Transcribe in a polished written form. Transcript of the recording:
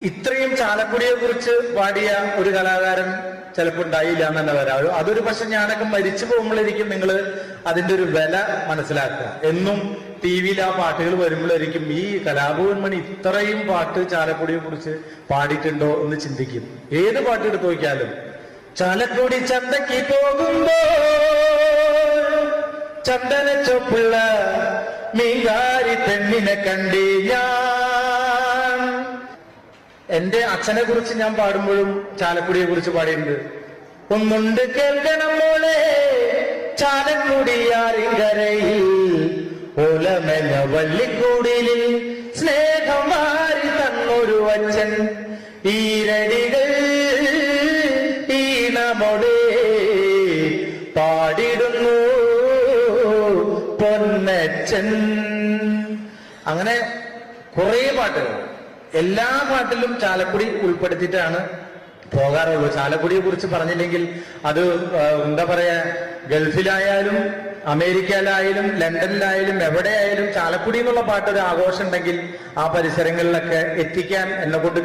ഇത്രയും ചാലക്കുടിയെ കുറിച്ച് പാടിയ ഒരു കലാകാരൻ ചിലപ്പോൾ ഉണ്ടായില്ല എന്ന് തന്നെ വരാം. അതൊരു പക്ഷെ ഞാനൊക്കെ മരിച്ചു പോകുമ്പോഴായിരിക്കും നിങ്ങൾ അതിന്റെ ഒരു വില മനസ്സിലാക്കുക. എന്നും ടി വിയിൽ ആ പാട്ടുകൾ വരുമ്പോഴായിരിക്കും ഈ കലാഭവൻ മണി ഇത്രയും പാട്ട് ചാലക്കുടിയെ കുറിച്ച് പാടിയിട്ടുണ്ടോ എന്ന് ചിന്തിക്കും. ഏത് പാട്ട് എടുത്തു നോക്കിയാലും ചാലക്കുടി ചന്തയ്ക്ക് പോകുമ്പോ ചന്ദന ചൊപ്പുള്ള മീങ്കാരി പെണ്ണിനെ കണ്ടേ ഞാൻ. എന്റെ അച്ഛനെ കുറിച്ച് ഞാൻ പാടുമ്പോഴും ചാലക്കുടിയെ കുറിച്ച് പാടിയിട്ടുണ്ട്. ഒന്നുണ്ട് കേൾക്കണം മോളെ ചാലക്കുടിയാറിങ്കരയിൽ ഓലമെല വള്ളിക്കൂടിലിൽ സ്നേഹമാരി തന്നൊരു അച്ഛൻ ഈരടികൾ ഈണമോടെ പാടിടുന്നു പൊന്നച്ഛൻ. അങ്ങനെ കുറെ പാട്ടുകൾ, എല്ലാ പാട്ടിലും ചാലക്കുടി ഉൾപ്പെടുത്തിയിട്ടാണ് പോകാറുള്ളൂ. ചാലക്കുടിയെ കുറിച്ച് പറഞ്ഞില്ലെങ്കിൽ അത് എന്താ പറയാ, ഗൾഫിലായാലും അമേരിക്കയിലായാലും ലണ്ടനിലായാലും എവിടെയായാലും ചാലക്കുടി എന്നുള്ള പാട്ടൊരു ആഘോഷം ഉണ്ടെങ്കിൽ ആ പരിസരങ്ങളിലൊക്കെ എത്തിക്കാൻ എന്നെ കൊണ്ട്